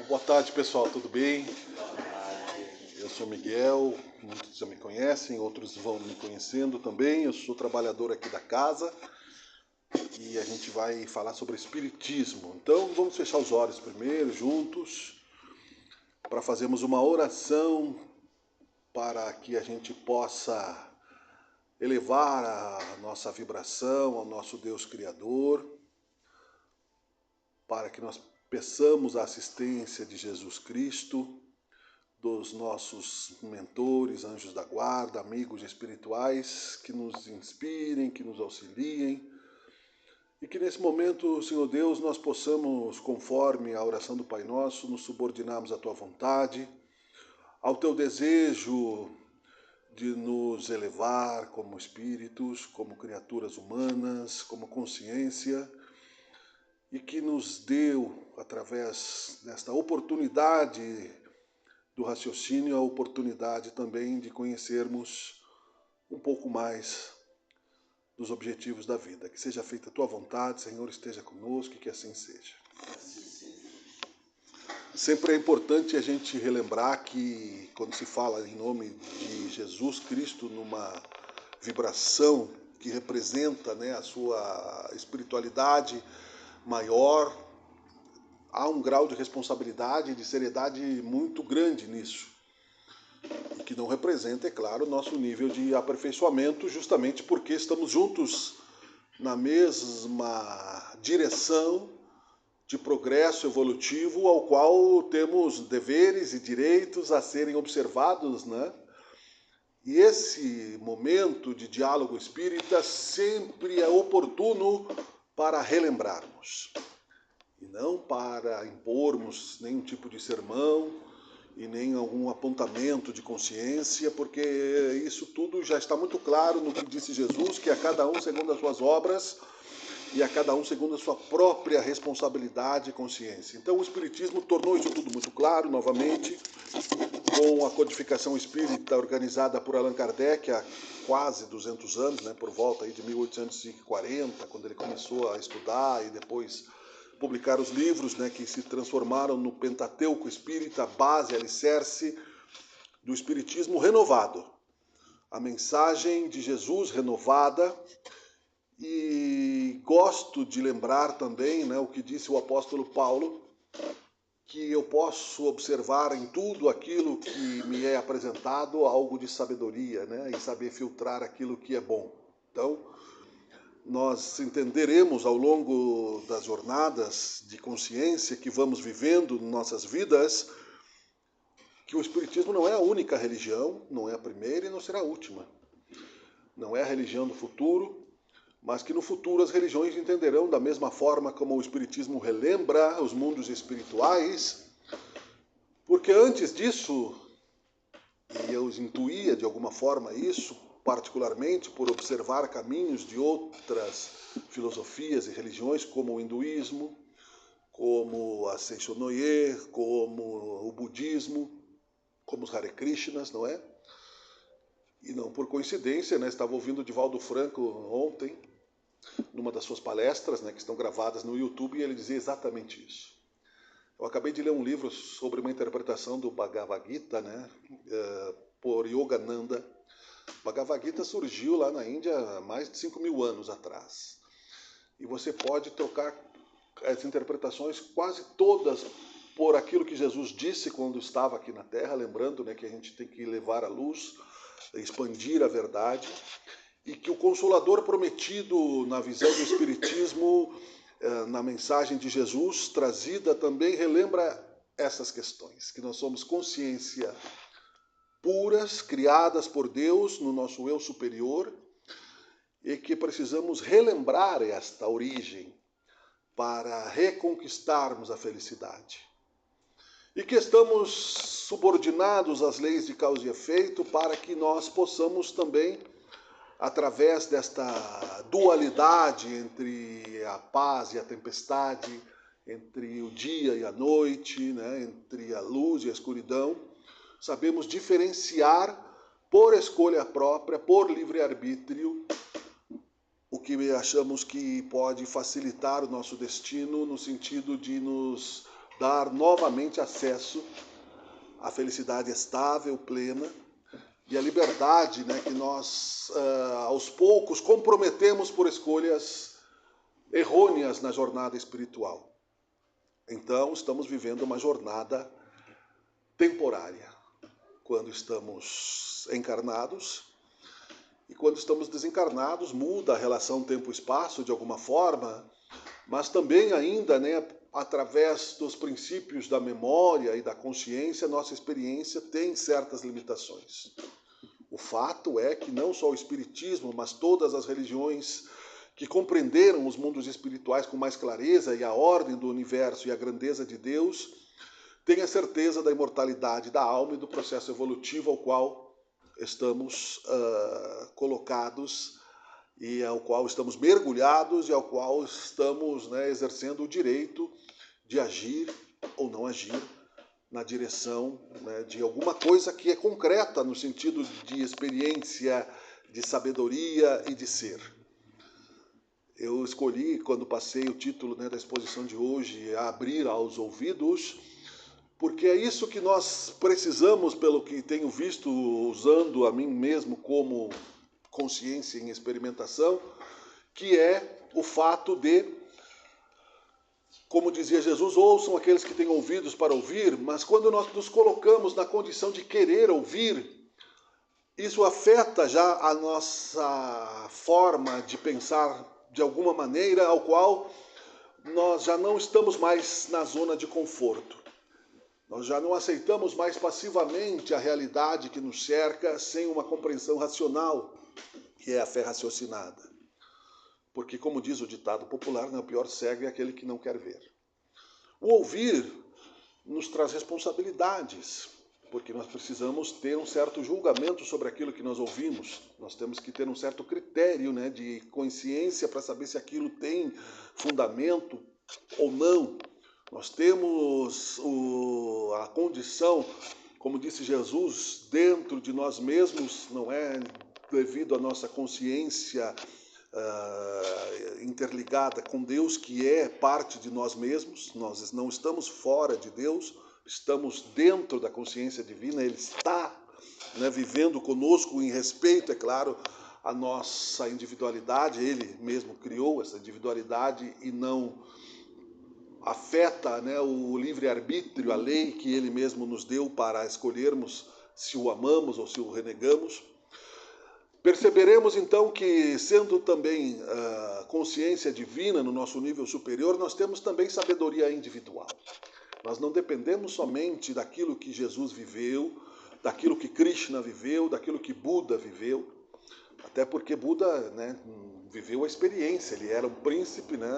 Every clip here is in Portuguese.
Boa tarde, pessoal, tudo bem? Eu sou Miguel, muitos já me conhecem, outros vão me conhecendo também. Eu sou trabalhador aqui da casa e a gente vai falar sobre espiritismo. Então vamos fechar os olhos primeiro, juntos, para fazermos uma oração para que a gente possa elevar a nossa vibração ao nosso Deus Criador, para que nós peçamos a assistência de Jesus Cristo, dos nossos mentores, anjos da guarda, amigos espirituais, que nos inspirem, que nos auxiliem, e que nesse momento, Senhor Deus, nós possamos, conforme a oração do Pai Nosso, nos subordinarmos à Tua vontade, ao Teu desejo de nos elevar como espíritos, como criaturas humanas, como consciência, e que nos deu, através desta oportunidade do raciocínio, a oportunidade também de conhecermos um pouco mais dos objetivos da vida. Que seja feita a Tua vontade, Senhor, esteja conosco e que assim seja. Sempre é importante a gente relembrar que, quando se fala em nome de Jesus Cristo, numa vibração que representa, a sua espiritualidade maior, há um grau de responsabilidade e de seriedade muito grande nisso. E que não representa, é claro, o nosso nível de aperfeiçoamento, justamente porque estamos juntos na mesma direção de progresso evolutivo, ao qual temos deveres e direitos a serem observados, E esse momento de diálogo espírita sempre é oportuno para relembrarmos, e não para impormos nenhum tipo de sermão e nem algum apontamento de consciência, porque isso tudo já está muito claro no que disse Jesus, que a cada um segundo as suas obras e a cada um segundo a sua própria responsabilidade e consciência. Então o Espiritismo tornou isso tudo muito claro, novamente, com a codificação espírita organizada por Allan Kardec há quase 200 anos, por volta aí de 1840, quando ele começou a estudar e depois publicar os livros, que se transformaram no Pentateuco Espírita, base, alicerce do Espiritismo renovado. A mensagem de Jesus renovada. E gosto de lembrar também, o que disse o apóstolo Paulo, que eu posso observar em tudo aquilo que me é apresentado algo de sabedoria, e saber filtrar aquilo que é bom. Então, nós entenderemos ao longo das jornadas de consciência que vamos vivendo em nossas vidas que o Espiritismo não é a única religião, não é a primeira e não será a última. Não é a religião do futuro, mas que no futuro as religiões entenderão da mesma forma como o Espiritismo relembra os mundos espirituais, porque antes disso, e eu intuía de alguma forma isso, particularmente por observar caminhos de outras filosofias e religiões, como o hinduísmo, como a Seishonoye, como o budismo, como os Hare Krishnas, não é? E não por coincidência, estava ouvindo o Divaldo Franco ontem, numa das suas palestras, que estão gravadas no YouTube, e ele dizia exatamente isso. Eu acabei de ler um livro sobre uma interpretação do Bhagavad Gita, por Yogananda. Bhagavad Gita surgiu lá na Índia há mais de 5.000 anos atrás. E você pode trocar as interpretações quase todas por aquilo que Jesus disse quando estava aqui na Terra, lembrando que a gente tem que levar a luz, expandir a verdade, e que o Consolador prometido na visão do Espiritismo, na mensagem de Jesus trazida, também relembra essas questões, que nós somos consciência puras, criadas por Deus no nosso eu superior, e que precisamos relembrar esta origem para reconquistarmos a felicidade. E que estamos subordinados às leis de causa e efeito para que nós possamos também, através desta dualidade entre a paz e a tempestade, entre o dia e a noite, entre a luz e a escuridão, sabemos diferenciar por escolha própria, por livre-arbítrio, o que achamos que pode facilitar o nosso destino no sentido de nos dar novamente acesso à felicidade estável, plena, e a liberdade, né, que nós, aos poucos, comprometemos por escolhas errôneas na jornada espiritual. Então, estamos vivendo uma jornada temporária, quando estamos encarnados, e quando estamos desencarnados, muda a relação tempo-espaço de alguma forma, mas também ainda, né, através dos princípios da memória e da consciência, nossa experiência tem certas limitações. O fato é que não só o Espiritismo, mas todas as religiões que compreenderam os mundos espirituais com mais clareza e a ordem do universo e a grandeza de Deus, têm a certeza da imortalidade da alma e do processo evolutivo ao qual estamos colocados e ao qual estamos mergulhados e ao qual estamos, né, exercendo o direito de agir ou não agir na direção, né, de alguma coisa que é concreta no sentido de experiência, de sabedoria e de ser. Eu escolhi, quando passei o título, né, da exposição de hoje, Abrir aos Ouvidos, porque é isso que nós precisamos, pelo que tenho visto, usando a mim mesmo como consciência em experimentação, que é o fato de, como dizia Jesus, ouçam aqueles que têm ouvidos para ouvir, mas quando nós nos colocamos na condição de querer ouvir, isso afeta já a nossa forma de pensar de alguma maneira, ao qual nós já não estamos mais na zona de conforto. Nós já não aceitamos mais passivamente a realidade que nos cerca sem uma compreensão racional, que é a fé raciocinada. Porque, como diz o ditado popular, o pior cego é aquele que não quer ver. O ouvir nos traz responsabilidades, porque nós precisamos ter um certo julgamento sobre aquilo que nós ouvimos. Nós temos que ter um certo critério, né, de consciência para saber se aquilo tem fundamento ou não. Nós temos a condição, como disse Jesus, dentro de nós mesmos, não é devido à nossa consciência interligada com Deus, que é parte de nós mesmos. Nós não estamos fora de Deus, estamos dentro da consciência divina, Ele está, né, vivendo conosco em respeito, é claro, à nossa individualidade. Ele mesmo criou essa individualidade e não afeta, né, o livre-arbítrio, a lei que Ele mesmo nos deu para escolhermos se o amamos ou se o renegamos. Perceberemos então que, sendo também consciência divina no nosso nível superior, nós temos também sabedoria individual. Nós não dependemos somente daquilo que Jesus viveu, daquilo que Krishna viveu, daquilo que Buda viveu, até porque Buda, né, viveu a experiência, ele era um príncipe, né,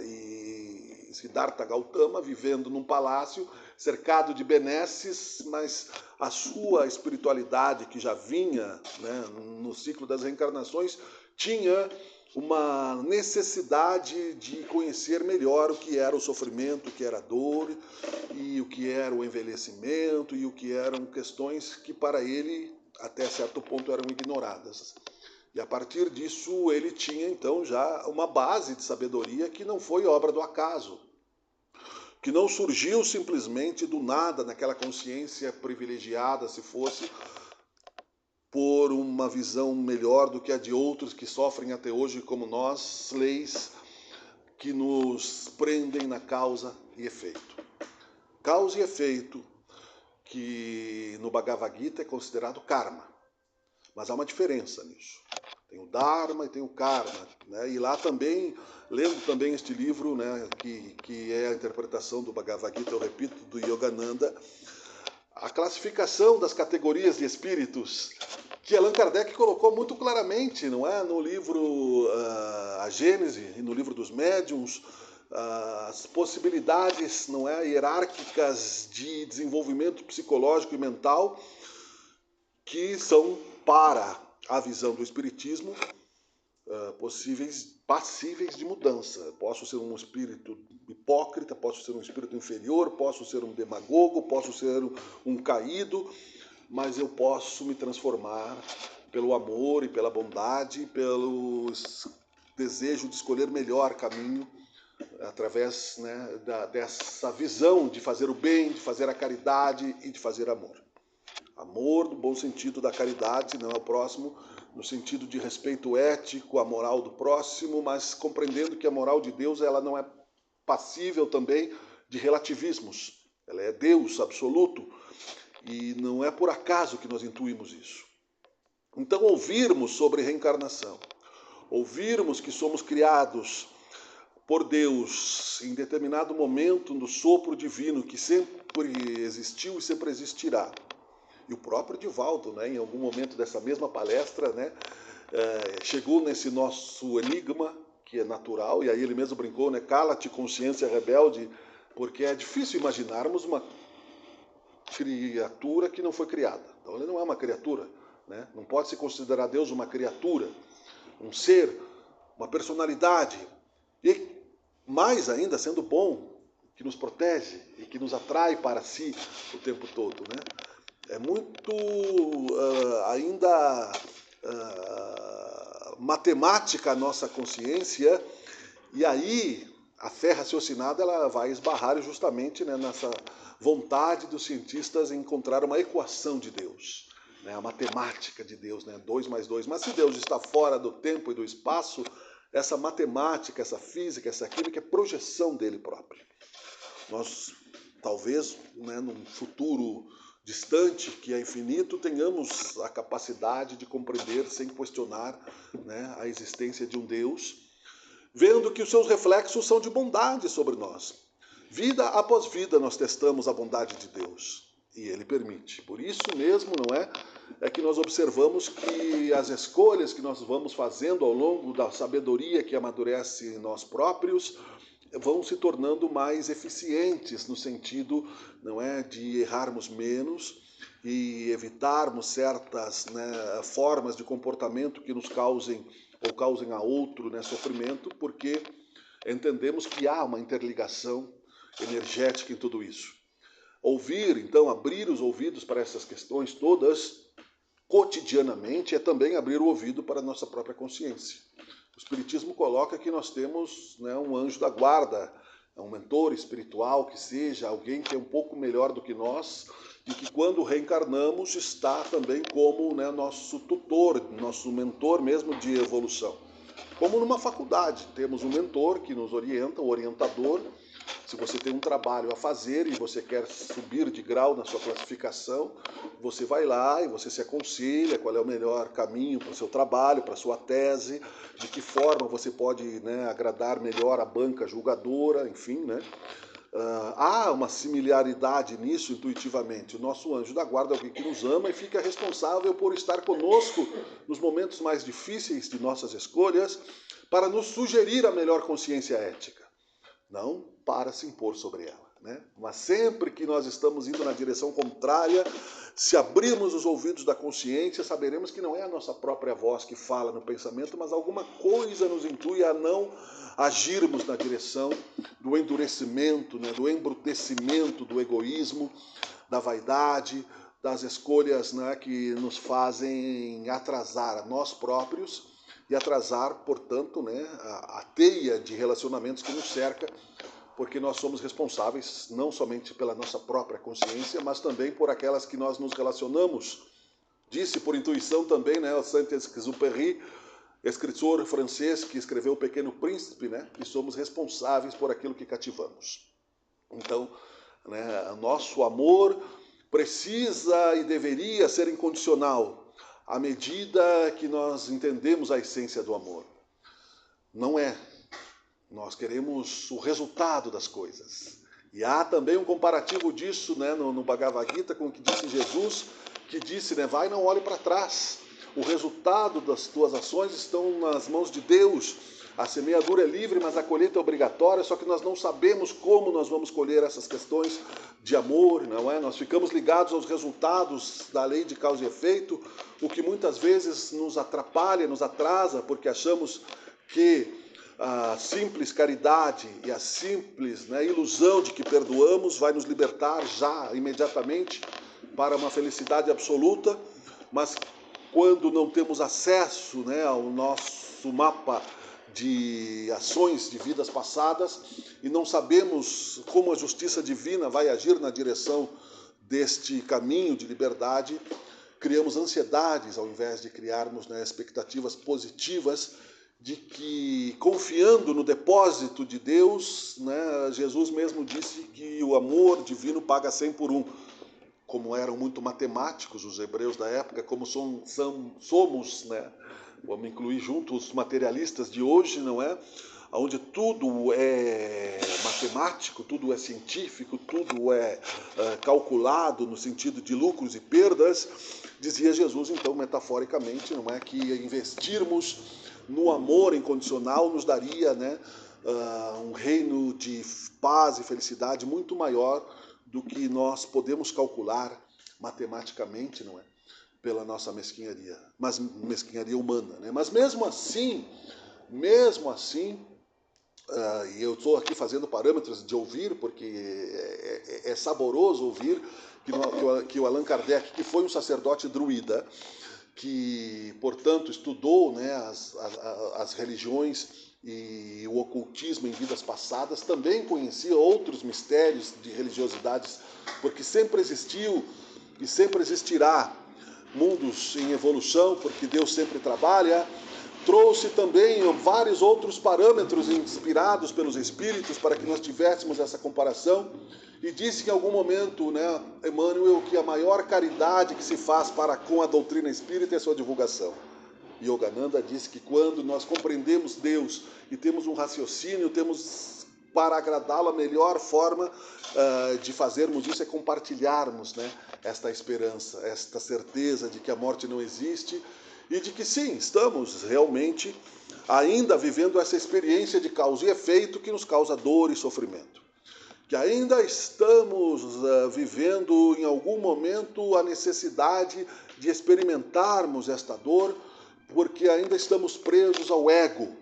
e Siddhartha Gautama vivendo num palácio cercado de benesses, mas a sua espiritualidade, que já vinha, né, no ciclo das reencarnações, tinha uma necessidade de conhecer melhor o que era o sofrimento, o que era a dor, e o que era o envelhecimento, e o que eram questões que para ele, até certo ponto, eram ignoradas. E a partir disso ele tinha então já uma base de sabedoria que não foi obra do acaso, que não surgiu simplesmente do nada, naquela consciência privilegiada, se fosse por uma visão melhor do que a de outros que sofrem até hoje, como nós, leis que nos prendem na causa e efeito. Causa e efeito que no Bhagavad Gita é considerado karma, mas há uma diferença nisso. Tem o Dharma e tem o Karma, né? E lá também, lendo também este livro, né, que é a interpretação do Bhagavad Gita, eu repito, do Yogananda, a classificação das categorias de espíritos, que Allan Kardec colocou muito claramente, não é? No livro A Gênese e no livro dos Médiuns, as possibilidades, não é, hierárquicas de desenvolvimento psicológico e mental que são para a visão do espiritismo passíveis de mudança. Posso ser um espírito hipócrita, posso ser um espírito inferior, posso ser um demagogo, posso ser um caído, mas eu posso me transformar pelo amor e pela bondade, pelo desejo de escolher melhor caminho através, né, dessa visão de fazer o bem, de fazer a caridade e de fazer amor. Amor no bom sentido da caridade, não ao próximo, no sentido de respeito ético à moral do próximo, mas compreendendo que a moral de Deus ela não é passível também de relativismos. Ela é Deus absoluto e não é por acaso que nós intuímos isso. Então, ouvirmos sobre reencarnação, ouvirmos que somos criados por Deus em determinado momento no sopro divino que sempre existiu e sempre existirá. E o próprio Divaldo, né, em algum momento dessa mesma palestra, né, chegou nesse nosso enigma, que é natural, e aí ele mesmo brincou, né, cala-te, consciência rebelde, porque é difícil imaginarmos uma criatura que não foi criada. Então ele não é uma criatura, né? Não pode se considerar Deus uma criatura, um ser, uma personalidade, e mais ainda sendo bom, que nos protege e que nos atrai para si o tempo todo, né? É muito ainda matemática a nossa consciência, e aí a fé raciocinada ela vai esbarrar justamente, né, nessa vontade dos cientistas em encontrar uma equação de Deus, né, a matemática de Deus, né, 2 mais 2. Mas se Deus está fora do tempo e do espaço, essa matemática, essa física, essa química é projeção dele próprio. Nós, talvez, né, num futuro distante, que é infinito, tenhamos a capacidade de compreender sem questionar, né, a existência de um Deus, vendo que os seus reflexos são de bondade sobre nós. Vida após vida nós testamos a bondade de Deus e Ele permite. Por isso mesmo, não é? É que nós observamos que as escolhas que nós vamos fazendo ao longo da sabedoria que amadurece em nós próprios vão se tornando mais eficientes no sentido, não é, de errarmos menos e evitarmos certas, né, formas de comportamento que nos causem ou causem a outro, né, sofrimento, porque entendemos que há uma interligação energética em tudo isso. Ouvir, então, abrir os ouvidos para essas questões todas cotidianamente é também abrir o ouvido para a nossa própria consciência. O Espiritismo coloca que nós temos, né, um anjo da guarda, um mentor espiritual que seja, alguém que é um pouco melhor do que nós e que quando reencarnamos está também como, né, nosso tutor, nosso mentor mesmo de evolução. Como numa faculdade, temos um mentor que nos orienta, um orientador. Se você tem um trabalho a fazer e você quer subir de grau na sua classificação, você vai lá e você se aconselha qual é o melhor caminho para o seu trabalho, para a sua tese, de que forma você pode, né, agradar melhor a banca julgadora, enfim, né? Há uma similaridade nisso intuitivamente. O nosso anjo da guarda é alguém que nos ama e fica responsável por estar conosco nos momentos mais difíceis de nossas escolhas para nos sugerir a melhor consciência ética, não para se impor sobre ela, né? Mas sempre que nós estamos indo na direção contrária, se abrirmos os ouvidos da consciência, saberemos que não é a nossa própria voz que fala no pensamento, mas alguma coisa nos intui a não agirmos na direção do endurecimento, né, do embrutecimento do egoísmo, da vaidade, das escolhas, né, que nos fazem atrasar a nós próprios e atrasar, portanto, né, a teia de relacionamentos que nos cerca, porque nós somos responsáveis não somente pela nossa própria consciência, mas também por aquelas que nós nos relacionamos. Disse por intuição também, né, o Saint-Exupéry, escritor francês que escreveu O Pequeno Príncipe, né, que somos responsáveis por aquilo que cativamos. Então, né, nosso amor precisa e deveria ser incondicional à medida que nós entendemos a essência do amor. Não é. Nós queremos o resultado das coisas. E há também um comparativo disso, né, no Bhagavad Gita com o que disse Jesus, que disse, né, vai e não olhe para trás. O resultado das tuas ações estão nas mãos de Deus. A semeadura é livre, mas a colheita é obrigatória, só que nós não sabemos como nós vamos colher essas questões de amor, não é? Nós ficamos ligados aos resultados da lei de causa e efeito, o que muitas vezes nos atrapalha, nos atrasa, porque achamos que a simples caridade e a simples, né, ilusão de que perdoamos vai nos libertar já, imediatamente, para uma felicidade absoluta, mas quando não temos acesso, né, ao nosso mapa de ações de vidas passadas e não sabemos como a justiça divina vai agir na direção deste caminho de liberdade, criamos ansiedades ao invés de criarmos, né, expectativas positivas de que, confiando no depósito de Deus, né, Jesus mesmo disse que o amor divino paga 100 por 1. Como eram muito matemáticos os hebreus da época, como somos, né, vamos incluir junto os materialistas de hoje, não é? Onde tudo é matemático, tudo é científico, tudo é calculado no sentido de lucros e perdas, dizia Jesus, então, metaforicamente, não é, que investirmos no amor incondicional nos daria, né, um reino de paz e felicidade muito maior do que nós podemos calcular matematicamente, não é? Pela nossa mesquinharia, mas mesquinharia humana, né? Mas mesmo assim, e eu estou aqui fazendo parâmetros de ouvir, porque é saboroso ouvir que o Allan Kardec, que foi um sacerdote druida, que, portanto, estudou, né, as religiões e o ocultismo em vidas passadas, também conhecia outros mistérios de religiosidades, porque sempre existiu e sempre existirá mundos em evolução, porque Deus sempre trabalha. Trouxe também vários outros parâmetros inspirados pelos espíritos para que nós tivéssemos essa comparação. E disse que em algum momento, né, Emmanuel, que a maior caridade que se faz para com a doutrina espírita é a sua divulgação. Yogananda disse que quando nós compreendemos Deus e temos um raciocínio, temos para agradá-lo a melhor forma de fazermos isso é compartilharmos, né, esta esperança, esta certeza de que a morte não existe e de que sim, estamos realmente ainda vivendo essa experiência de causa e efeito que nos causa dor e sofrimento. Que ainda estamos vivendo em algum momento a necessidade de experimentarmos esta dor, porque ainda estamos presos ao ego,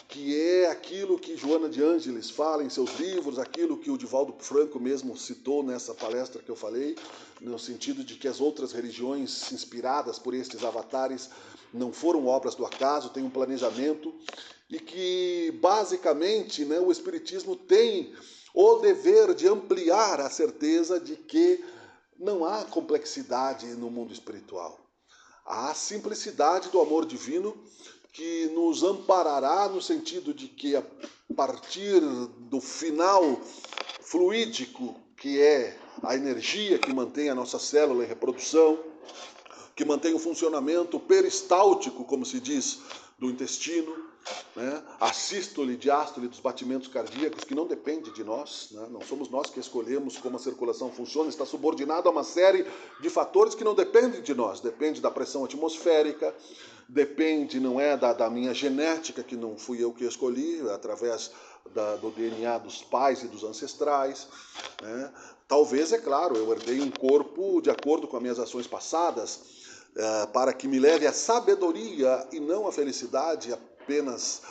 que é aquilo que Joana de Ângeles fala em seus livros, aquilo que o Divaldo Franco mesmo citou nessa palestra que eu falei, no sentido de que as outras religiões inspiradas por estes avatares não foram obras do acaso, tem um planejamento, e que basicamente, né, o Espiritismo tem o dever de ampliar a certeza de que não há complexidade no mundo espiritual. Há simplicidade do amor divino que nos amparará no sentido de que a partir do final fluídico, que é a energia que mantém a nossa célula em reprodução, que mantém o funcionamento peristáltico, como se diz, do intestino, né? A sístole e diástole dos batimentos cardíacos, que não depende de nós, né? Não somos nós que escolhemos como a circulação funciona, está subordinado a uma série de fatores que não dependem de nós, depende da pressão atmosférica, depende, não é, da minha genética, que não fui eu que escolhi, através do DNA dos pais e dos ancestrais, né? Talvez, é claro, eu herdei um corpo de acordo com as minhas ações passadas, para que me leve à sabedoria e não à felicidade apenas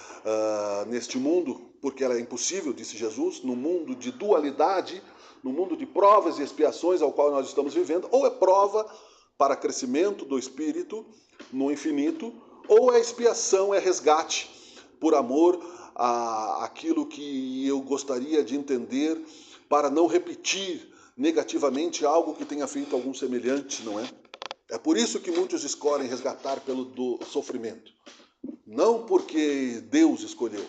neste mundo, porque ela é impossível, disse Jesus, no mundo de dualidade, no mundo de provas e expiações ao qual nós estamos vivendo, ou é prova para crescimento do espírito no infinito, ou é expiação, é resgate por amor àquilo que eu gostaria de entender para não repetir negativamente algo que tenha feito algum semelhante, não é? É por isso que muitos escolhem resgatar pelo sofrimento. Não porque Deus escolheu,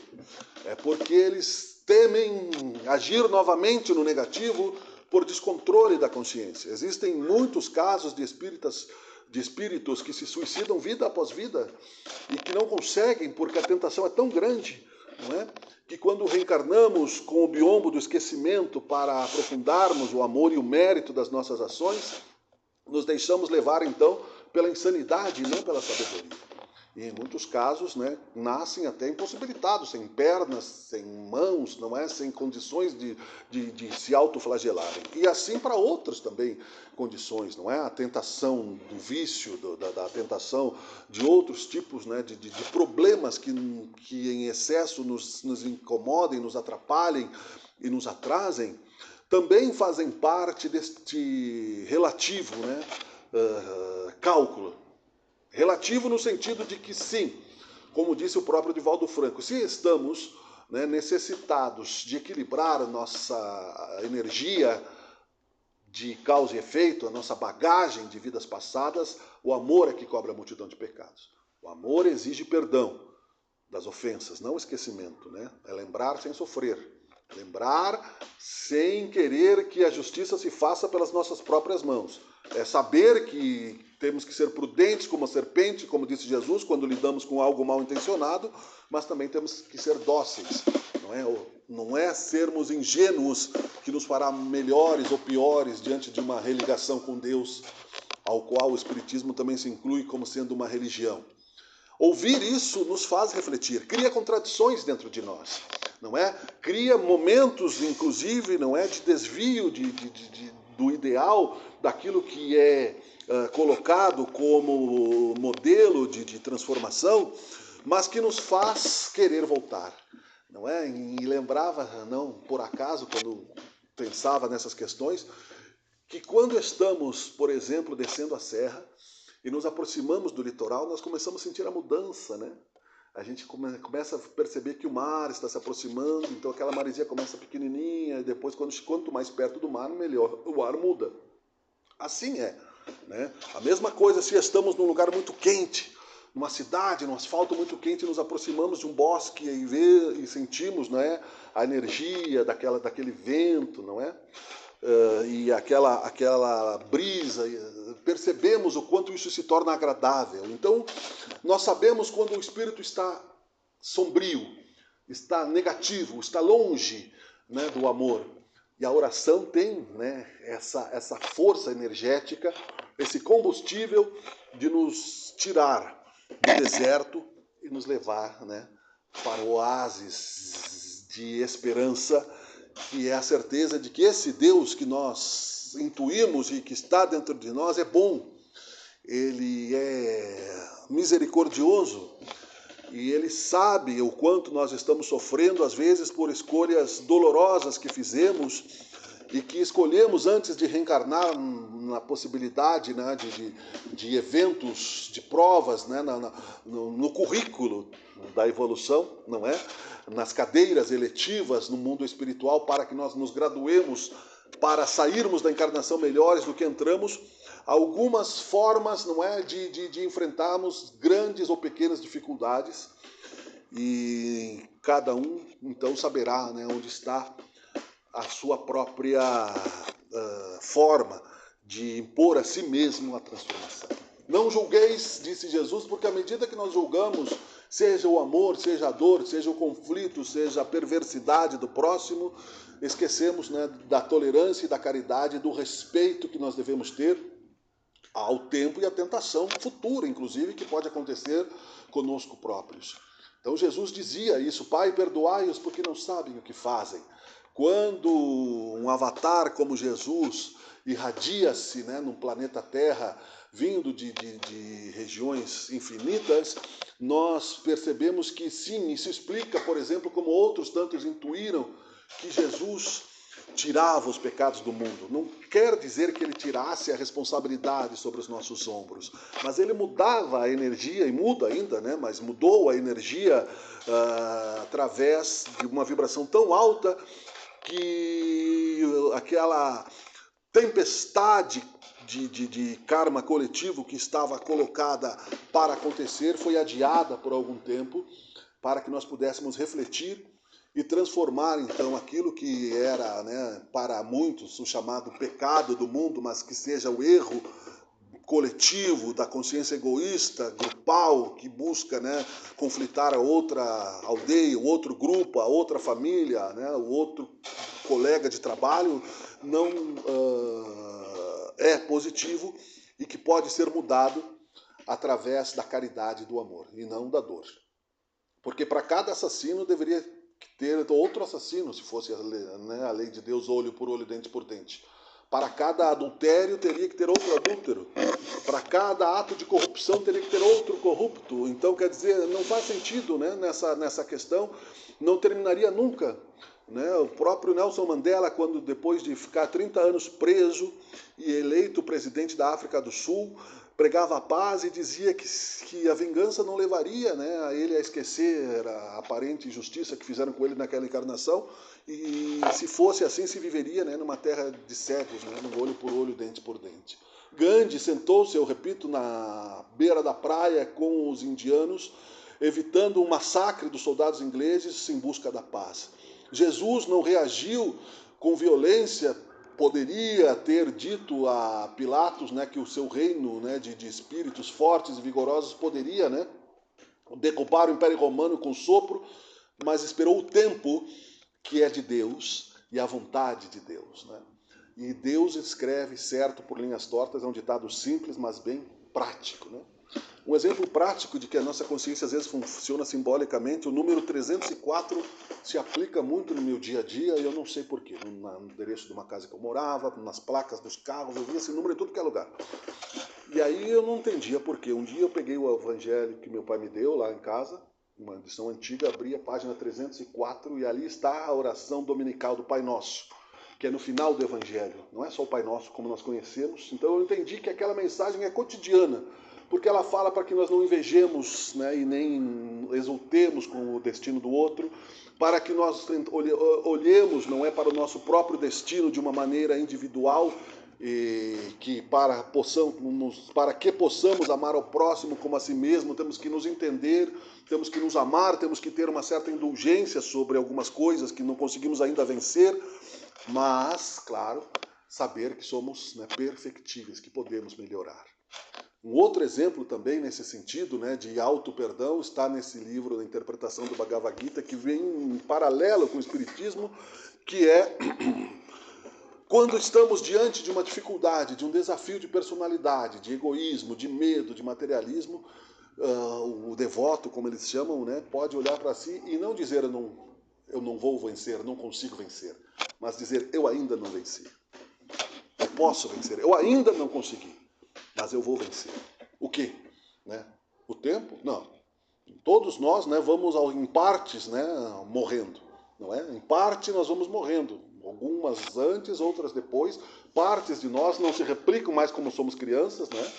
é porque eles temem agir novamente no negativo por descontrole da consciência. Existem muitos casos de espíritos que se suicidam vida após vida e que não conseguem porque a tentação é tão grande, não é? Que quando reencarnamos com o biombo do esquecimento para aprofundarmos o amor e o mérito das nossas ações, nos deixamos levar, então, pela insanidade e não pela sabedoria. E, em muitos casos, né, nascem até impossibilitados, sem pernas, sem mãos, não é? Sem condições de se autoflagelarem. E assim para outras também condições, não é? A tentação do vício, da tentação de outros tipos, né, de problemas que em excesso nos incomodem, nos atrapalhem e nos atrasem, também fazem parte deste relativo, né, cálculo. Relativo no sentido de que, sim, como disse o próprio Divaldo Franco, se estamos, né, necessitados de equilibrar a nossa energia de causa e efeito, a nossa bagagem de vidas passadas, o amor é que cobre a multidão de pecados. O amor exige perdão das ofensas, não esquecimento, né? É lembrar sem sofrer. Lembrar sem querer que a justiça se faça pelas nossas próprias mãos. É saber que temos que ser prudentes como a serpente, como disse Jesus, quando lidamos com algo mal intencionado, mas também temos que ser dóceis. Não é sermos ingênuos que nos fará melhores ou piores diante de uma religação com Deus, ao qual o Espiritismo também se inclui como sendo uma religião. Ouvir isso nos faz refletir, cria contradições dentro de nós, não é? Cria momentos, inclusive, não é, de desvio do ideal, daquilo que é colocado como modelo de transformação, mas que nos faz querer voltar, não é? E lembrava, não por acaso, quando pensava nessas questões, que quando estamos, por exemplo, descendo a serra, e nos aproximamos do litoral, nós começamos a sentir a mudança, né? A gente começa a perceber que o mar está se aproximando, então aquela maresia começa pequenininha, e depois, quanto mais perto do mar, melhor o ar muda. Assim é, né? A mesma coisa se estamos num lugar muito quente, numa cidade, num asfalto muito quente, nos aproximamos de um bosque e sentimos, né, a energia daquele vento, não é? E aquela brisa, percebemos o quanto isso se torna agradável. Então, nós sabemos quando o espírito está sombrio, está negativo, está longe, né, do amor. E a oração tem, né, essa força energética, esse combustível de nos tirar do deserto e nos levar, né, para oásis de esperança, que é a certeza de que esse Deus que nós intuímos e que está dentro de nós é bom, ele é misericordioso e ele sabe o quanto nós estamos sofrendo, às vezes por escolhas dolorosas que fizemos e que escolhemos antes de reencarnar na possibilidade, né, de eventos, de provas, né, no currículo da evolução, não é? Nas cadeiras eletivas no mundo espiritual, para que nós nos graduemos, para sairmos da encarnação melhores do que entramos, algumas formas, não é, de enfrentarmos grandes ou pequenas dificuldades, e cada um então saberá, né, onde está a sua própria forma de impor a si mesmo a transformação. Não julgueis, disse Jesus, porque à medida que nós julgamos, seja o amor, seja a dor, seja o conflito, seja a perversidade do próximo, esquecemos, né, da tolerância e da caridade, do respeito que nós devemos ter ao tempo e à tentação futura, inclusive, que pode acontecer conosco próprios. Então Jesus dizia isso: Pai, perdoai-os porque não sabem o que fazem. Quando um avatar como Jesus irradia-se, né, no planeta Terra, vindo de regiões infinitas, nós percebemos que sim, isso explica, por exemplo, como outros tantos intuíram que Jesus tirava os pecados do mundo. Não quer dizer que ele tirasse a responsabilidade sobre os nossos ombros, mas ele mudava a energia, e muda ainda, né? Mas mudou a energia através de uma vibração tão alta que aquela tempestade de karma coletivo que estava colocada para acontecer foi adiada por algum tempo, para que nós pudéssemos refletir e transformar então aquilo que era, né, para muitos o chamado pecado do mundo, mas que seja o erro coletivo da consciência egoísta, grupal, que busca, né, conflitar a outra aldeia, o outro grupo, a outra família, né, o outro colega de trabalho, não é positivo e que pode ser mudado através da caridade e do amor, e não da dor. Porque para cada assassino deveria ter outro assassino, se fosse a lei de Deus, olho por olho, dente por dente. Para cada adultério teria que ter outro adúltero. Para cada ato de corrupção teria que ter outro corrupto. Então, quer dizer, não faz sentido, né, nessa questão, não terminaria nunca. né? O próprio Nelson Mandela, quando depois de ficar 30 anos preso e eleito presidente da África do Sul, pregava a paz e dizia que a vingança não levaria, né, a ele a esquecer a aparente injustiça que fizeram com ele naquela encarnação, e se fosse assim se viveria, né, numa terra de cegos, né, no olho por olho, dente por dente. Gandhi sentou-se, eu repito, na beira da praia com os indianos, evitando um massacre dos soldados ingleses em busca da paz. Jesus não reagiu com violência, poderia ter dito a Pilatos, né, que o seu reino, né, de espíritos fortes e vigorosos poderia, né, derrubar o Império Romano com sopro, mas esperou o tempo que é de Deus e a vontade de Deus, né? E Deus escreve certo por linhas tortas, é um ditado simples, mas bem prático, né? Um exemplo prático de que a nossa consciência às vezes funciona simbolicamente, o número 304 se aplica muito no meu dia a dia e eu não sei porquê. No endereço de uma casa que eu morava, nas placas dos carros, eu via esse número em tudo que é lugar. E aí eu não entendia porquê. Um dia eu peguei o evangelho que meu pai me deu lá em casa, uma edição antiga, abri a página 304 e ali está a oração dominical do Pai Nosso, que é no final do evangelho. Não é só o Pai Nosso como nós conhecemos. Então eu entendi que aquela mensagem é cotidiana, porque ela fala para que nós não invejemos, né, e nem exultemos com o destino do outro, para que nós olhemos, não é, para o nosso próprio destino de uma maneira individual, e que para que possamos amar ao próximo como a si mesmo, temos que nos entender, temos que nos amar, temos que ter uma certa indulgência sobre algumas coisas que não conseguimos ainda vencer, mas, claro, saber que somos, né, perfectíveis, que podemos melhorar. Um outro exemplo também nesse sentido, né, de auto-perdão, está nesse livro da interpretação do Bhagavad Gita, que vem em paralelo com o Espiritismo, que é quando estamos diante de uma dificuldade, de um desafio de personalidade, de egoísmo, de medo, de materialismo, o devoto, como eles chamam, né, pode olhar para si e não dizer eu não vou vencer, não consigo vencer, mas dizer eu ainda não venci. Eu posso vencer, eu ainda não consegui, mas eu vou vencer. O quê? Né? O tempo? Não. Todos nós, né, vamos em partes, né, morrendo. Não é? Em parte nós vamos morrendo. Algumas antes, outras depois. Partes de nós não se replicam mais como somos crianças, né?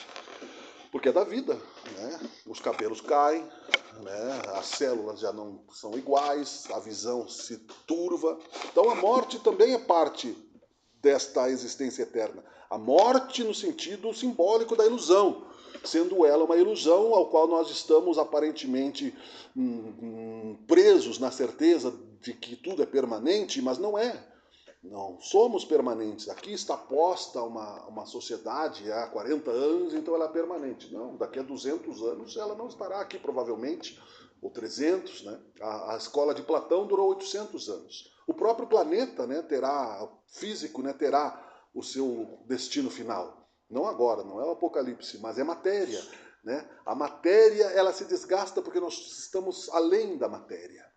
Porque é da vida. Né? Os cabelos caem, né? As células já não são iguais, a visão se turva. Então a morte também é parte desta existência eterna. A morte no sentido simbólico da ilusão, sendo ela uma ilusão ao qual nós estamos aparentemente presos na certeza de que tudo é permanente, mas não é. Não somos permanentes. Aqui está posta uma sociedade há 40 anos, então ela é permanente. Não, daqui a 200 anos ela não estará aqui, provavelmente, ou 300. Né? A escola de Platão durou 800 anos. O próprio planeta, né, físico, né, terá o seu destino final. Não agora, não é o apocalipse, mas é matéria. Né? A matéria ela se desgasta porque nós estamos além da matéria.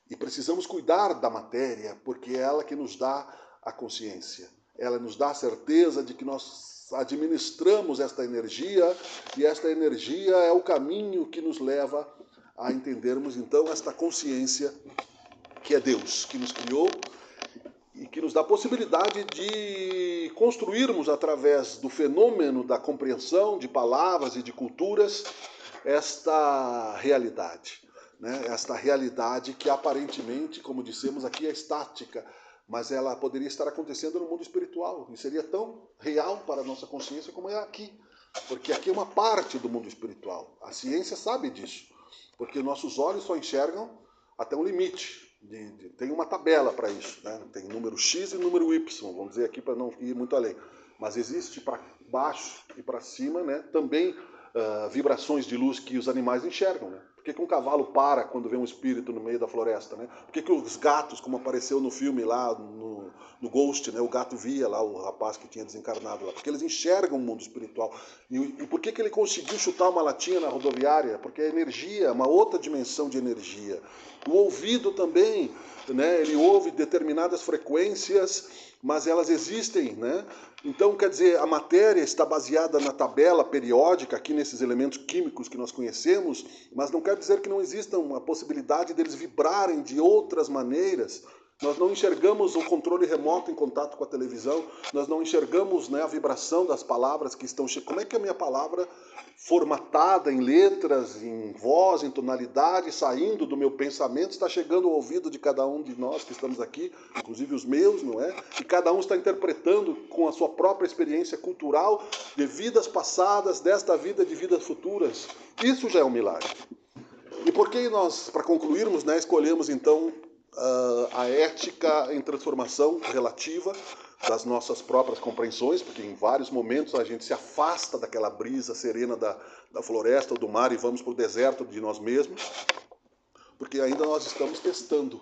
E precisamos cuidar da matéria, porque é ela que nos dá a consciência. Ela nos dá a certeza de que nós administramos esta energia, e esta energia é o caminho que nos leva a entendermos, então, esta consciência que é Deus, que nos criou e que nos dá a possibilidade de construirmos, através do fenômeno da compreensão de palavras e de culturas, esta realidade. Né? Esta realidade que aparentemente, como dissemos aqui, é estática, mas ela poderia estar acontecendo no mundo espiritual e seria tão real para a nossa consciência como é aqui, porque aqui é uma parte do mundo espiritual. A ciência sabe disso, porque nossos olhos só enxergam até um limite. Tem uma tabela para isso, né? Tem número X e número Y, vamos dizer aqui para não ir muito além, mas existe para baixo e para cima, né, também vibrações de luz que os animais enxergam, né? Por que um cavalo para quando vê um espírito no meio da floresta, né? Por que os gatos, como apareceu no filme lá, no Ghost, né? O gato via lá o rapaz que tinha desencarnado lá? Porque eles enxergam o mundo espiritual. E por que ele conseguiu chutar uma latinha na rodoviária? Porque é energia, uma outra dimensão de energia. O ouvido também, né? Ele ouve determinadas frequências, mas elas existem, né? Então, quer dizer, a matéria está baseada na tabela periódica, aqui nesses elementos químicos que nós conhecemos, mas não quer dizer que não exista uma possibilidade deles vibrarem de outras maneiras, Nós não enxergamos o controle remoto em contato com a televisão, nós não enxergamos, né, a vibração das palavras que estão... Como é que a minha palavra, formatada em letras, em voz, em tonalidade, saindo do meu pensamento, está chegando ao ouvido de cada um de nós que estamos aqui, inclusive os meus, não é? E cada um está interpretando com a sua própria experiência cultural de vidas passadas, desta vida, de vidas futuras. Isso já é um milagre. E por que nós, para concluirmos, né, escolhemos então a ética em transformação relativa das nossas próprias compreensões, porque em vários momentos a gente se afasta daquela brisa serena da floresta ou do mar e vamos para o deserto de nós mesmos, porque ainda nós estamos testando,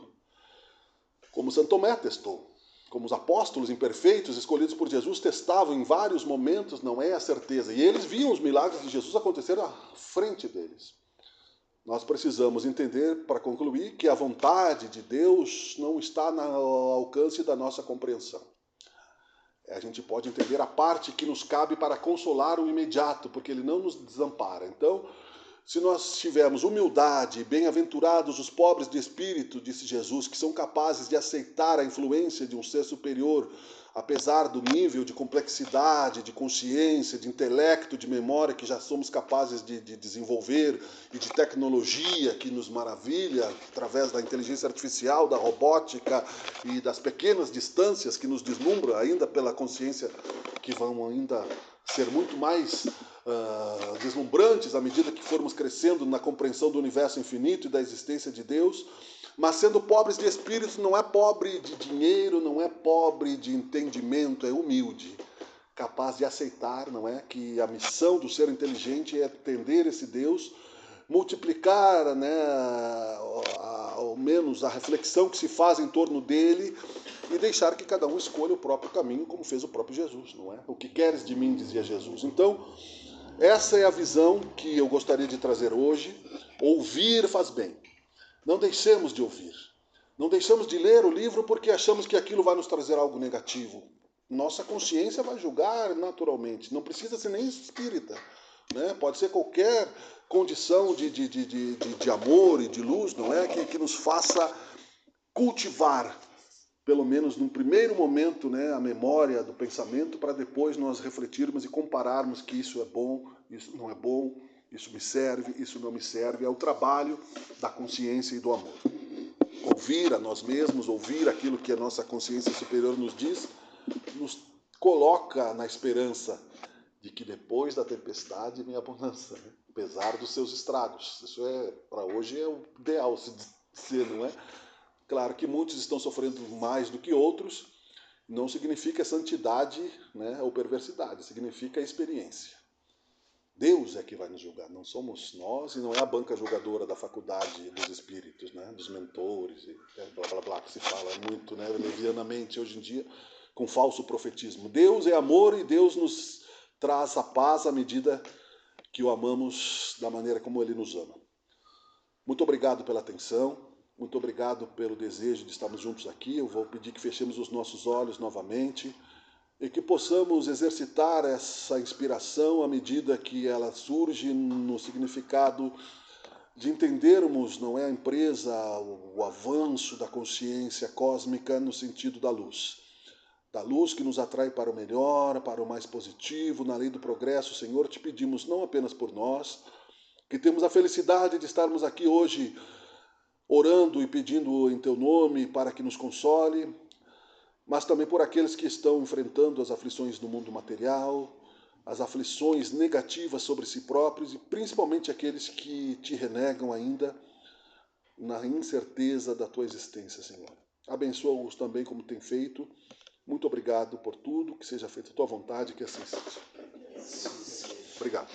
como Santo Tomé testou, como os apóstolos imperfeitos escolhidos por Jesus testavam em vários momentos, não é a certeza, e eles viam os milagres de Jesus acontecer à frente deles. Nós precisamos entender, para concluir, que a vontade de Deus não está no alcance da nossa compreensão. A gente pode entender a parte que nos cabe para consolar o imediato, porque Ele não nos desampara. Então, se nós tivermos humildade, bem-aventurados os pobres de espírito, disse Jesus, que são capazes de aceitar a influência de um ser superior, apesar do nível de complexidade, de consciência, de intelecto, de memória que já somos capazes de desenvolver e de tecnologia que nos maravilha através da inteligência artificial, da robótica e das pequenas distâncias que nos deslumbram ainda pela consciência que vão ainda ser muito mais deslumbrantes à medida que formos crescendo na compreensão do universo infinito e da existência de Deus. Mas sendo pobres de espírito, não é pobre de dinheiro, não é pobre de entendimento, é humilde, capaz de aceitar, não é, que a missão do ser inteligente é atender esse Deus, multiplicar, né, ao menos a reflexão que se faz em torno dele e deixar que cada um escolha o próprio caminho, como fez o próprio Jesus, não é? O que queres de mim, dizia Jesus. Então, essa é a visão que eu gostaria de trazer hoje. Ouvir faz bem. Não deixemos de ouvir. Não deixamos de ler o livro porque achamos que aquilo vai nos trazer algo negativo. Nossa consciência vai julgar naturalmente. Não precisa ser nem espírita, né? Pode ser qualquer condição de amor e de luz, não é? Que nos faça cultivar, pelo menos num primeiro momento, né, a memória do pensamento, para depois nós refletirmos e compararmos que isso é bom, isso não é bom, isso me serve, isso não me serve. É o trabalho da consciência e do amor. Ouvir a nós mesmos, ouvir aquilo que a nossa consciência superior nos diz, nos coloca na esperança de que depois da tempestade vem a bonança, né? Apesar dos seus estragos. Isso para hoje é o ideal se dizer, não é? Claro que muitos estão sofrendo mais do que outros, não significa santidade, né, ou perversidade, significa experiência. Deus é que vai nos julgar, não somos nós e não é a banca julgadora da faculdade dos espíritos, né, dos mentores, e blá blá blá, que se fala muito, né, levianamente hoje em dia, com falso profetismo. Deus é amor e Deus nos traz a paz à medida que o amamos da maneira como Ele nos ama. Muito obrigado pela atenção, muito obrigado pelo desejo de estarmos juntos aqui. Eu vou pedir que fechemos os nossos olhos novamente e que possamos exercitar essa inspiração à medida que ela surge no significado de entendermos, não é, a empresa, o avanço da consciência cósmica no sentido da luz. Da luz que nos atrai para o melhor, para o mais positivo, na lei do progresso. Senhor, te pedimos não apenas por nós, que temos a felicidade de estarmos aqui hoje orando e pedindo em teu nome para que nos console, mas também por aqueles que estão enfrentando as aflições do mundo material, as aflições negativas sobre si próprios e principalmente aqueles que te renegam ainda na incerteza da tua existência, Senhor. Abençoa-os também como tem feito. Muito obrigado por tudo, que seja feita a tua vontade, que assim seja. Obrigado.